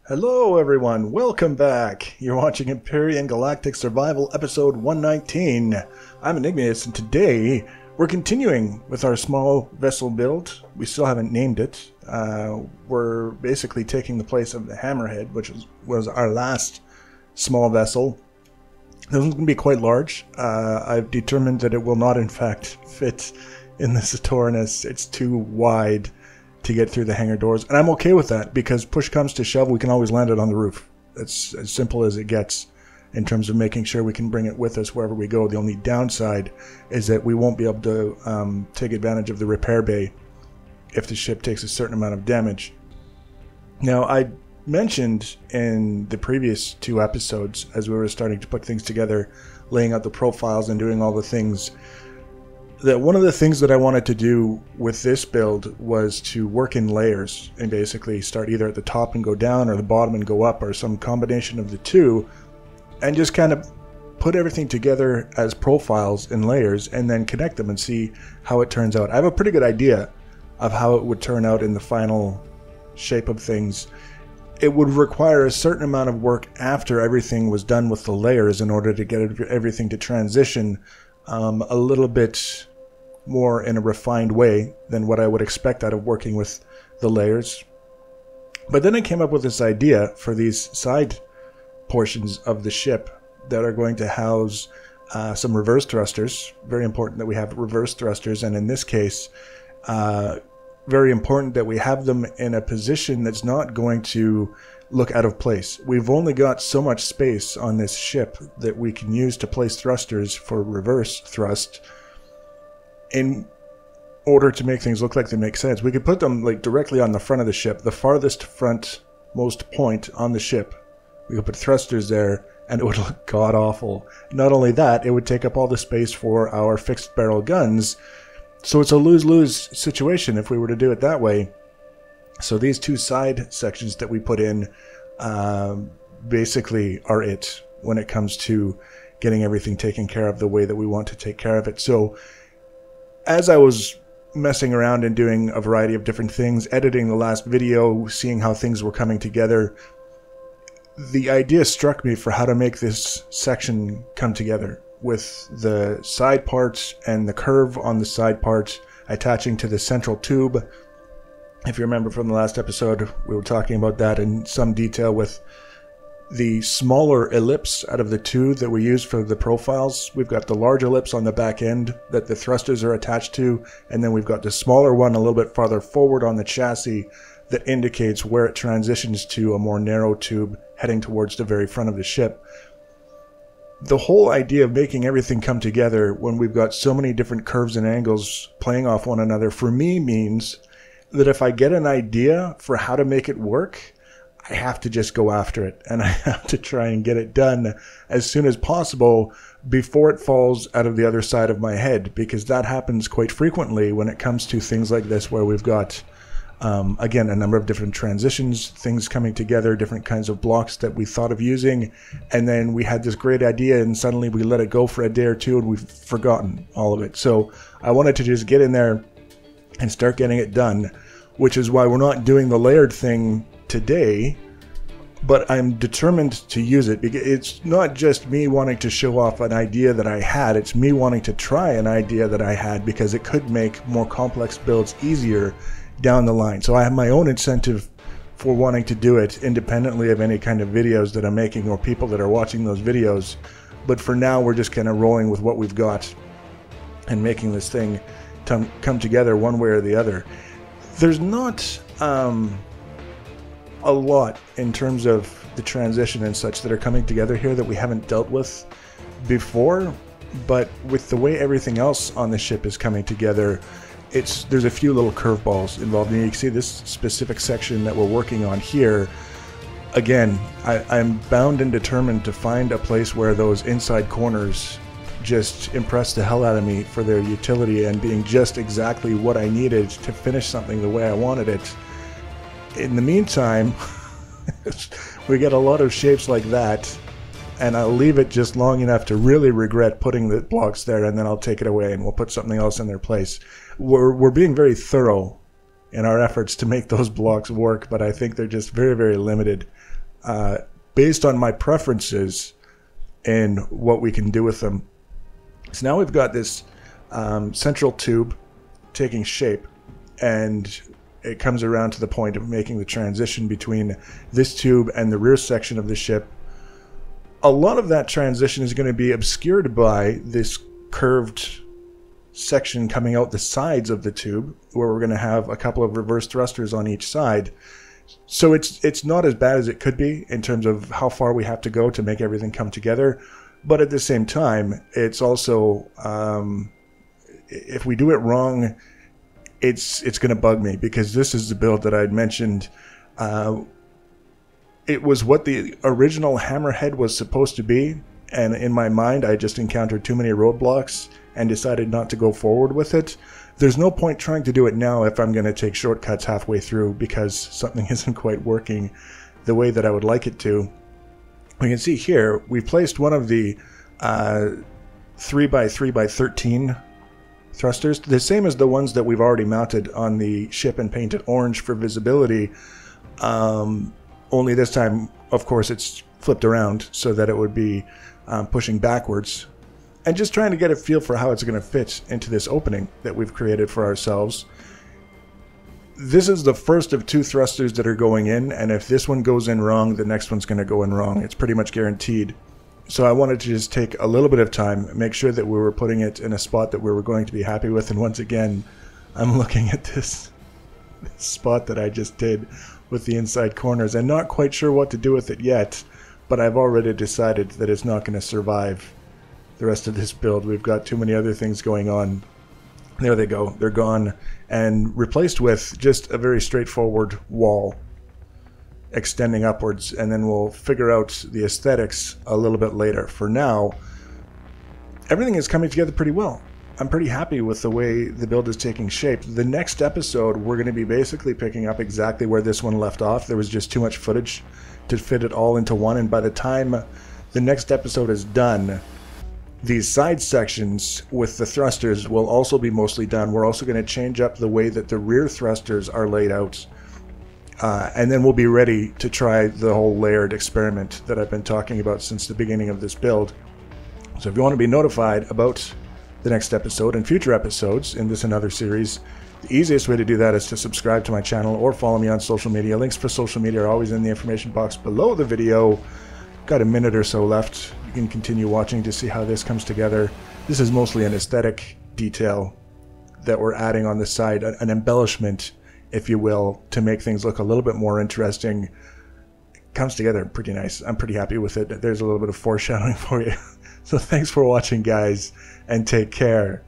Hello everyone, welcome back. You're watching Empyrion Galactic Survival episode 119. I'm Enigmius and today we're continuing with our small vessel build. We still haven't named it. We're basically taking the place of the Hammerhead, which was our last small vessel. This one's going to be quite large. I've determined that it will not in fact fit in the Satornus. It's too wide to get through the hangar doors, and I'm okay with that because push comes to shove, we can always land it on the roof. It's as simple as it gets in terms of making sure we can bring it with us wherever we go. The only downside is that we won't be able to take advantage of the repair bay if the ship takes a certain amount of damage. Now, I mentioned in the previous two episodes, as we were starting to put things together, laying out the profiles and doing all the things, that one of the things that I wanted to do with this build was to work in layers and basically start either at the top and go down or the bottom and go up or some combination of the two, and just kind of put everything together as profiles in layers and then connect them and see how it turns out. I have a pretty good idea of how it would turn out in the final shape of things. It would require a certain amount of work after everything was done with the layers in order to get everything to transition a little bit more in a refined way than what I would expect out of working with the layers. But then I came up with this idea for these side portions of the ship that are going to house some reverse thrusters. Very important that we have reverse thrusters, and in this case, very important that we have them in a position that's not going to look out of place. We've only got so much space on this ship that we can use to place thrusters for reverse thrust in order to make things look like they make sense. We could put them like directly on the front of the ship, the farthest frontmost point on the ship. We could put thrusters there and it would look god-awful. Not only that, it would take up all the space for our fixed barrel guns. So it's a lose-lose situation if we were to do it that way. So these two side sections that we put in basically are it when it comes to getting everything taken care of the way that we want to take care of it. So as I was messing around and doing a variety of different things, editing the last video, seeing how things were coming together, the idea struck me for how to make this section come together with the side parts and the curve on the side parts attaching to the central tube. If you remember from the last episode, we were talking about that in some detail with the smaller ellipse out of the two that we use for the profiles. We've got the large ellipse on the back end that the thrusters are attached to, and then we've got the smaller one a little bit farther forward on the chassis that indicates where it transitions to a more narrow tube heading towards the very front of the ship. The whole idea of making everything come together when we've got so many different curves and angles playing off one another, for me, means that if I get an idea for how to make it work, I have to just go after it, and I have to try and get it done as soon as possible before it falls out of the other side of my head, because that happens quite frequently when it comes to things like this where we've got again, a number of different transitions, things coming together, different kinds of blocks that we thought of using, and then we had this great idea and suddenly we let it go for a day or two and we've forgotten all of it. So I wanted to just get in there and start getting it done, which is why we're not doing the layered thing today, but I'm determined to use it because it's not just me wanting to show off an idea that I had, it's me wanting to try an idea that I had because it could make more complex builds easier down the line. So I have my own incentive for wanting to do it independently of any kind of videos that I'm making or people that are watching those videos. But for now, we're just kind of rolling with what we've got and making this thing come together one way or the other. There's not a lot in terms of the transition and such that are coming together here that we haven't dealt with before, but with the way everything else on the ship is coming together, there's a few little curveballs involved. And you can see this specific section that we're working on here. Again, I'm bound and determined to find a place where those inside corners just impress the hell out of me for their utility and being just exactly what I needed to finish something the way I wanted it. In the meantime, we get a lot of shapes like that, and I'll leave it just long enough to really regret putting the blocks there, and then I'll take it away and we'll put something else in their place. We're being very thorough in our efforts to make those blocks work, but I think they're just very, very limited based on my preferences and what we can do with them. So now we've got this central tube taking shape, and it comes around to the point of making the transition between this tube and the rear section of the ship. A lot of that transition is going to be obscured by this curved section coming out the sides of the tube, where we're going to have a couple of reverse thrusters on each side. So it's not as bad as it could be in terms of how far we have to go to make everything come together. But at the same time, it's also, if we do it wrong, it's going to bug me, because this is the build that I'd mentioned. It was what the original Hammerhead was supposed to be, and in my mind I just encountered too many roadblocks and decided not to go forward with it. There's no point trying to do it now if I'm going to take shortcuts halfway through, because something isn't quite working the way that I would like it to. We can see here we placed one of the 3x3x13 thrusters, the same as the ones that we've already mounted on the ship and painted orange for visibility. Only this time, of course, it's flipped around so that it would be pushing backwards. And just trying to get a feel for how it's going to fit into this opening that we've created for ourselves. This is the first of 2 thrusters that are going in, and if this one goes in wrong, the next one's going to go in wrong. It's pretty much guaranteed. So I wanted to just take a little bit of time, make sure that we were putting it in a spot that we were going to be happy with. And once again, I'm looking at this spot that I just did with the inside corners and not quite sure what to do with it yet, but I've already decided that it's not going to survive the rest of this build. We've got too many other things going on. There they go. They're gone and replaced with just a very straightforward wall extending upwards, and then we'll figure out the aesthetics a little bit later. For now, everything is coming together pretty well. I'm pretty happy with the way the build is taking shape. The next episode, we're going to be basically picking up exactly where this one left off. There was just too much footage to fit it all into one, and by the time the next episode is done, these side sections with the thrusters will also be mostly done. We're also going to change up the way that the rear thrusters are laid out. And then we'll be ready to try the whole layered experiment that I've been talking about since the beginning of this build. So if you want to be notified about the next episode and future episodes in this and other series, the easiest way to do that is to subscribe to my channel or follow me on social media. Links for social media are always in the information box below the video. Got a minute or so left. You can continue watching to see how this comes together. This is mostly an aesthetic detail that we're adding on the side, an embellishment, if you will, to make things look a little bit more interesting. It comes together pretty nice. I'm pretty happy with it. There's a little bit of foreshadowing for you. So thanks for watching, guys, and take care.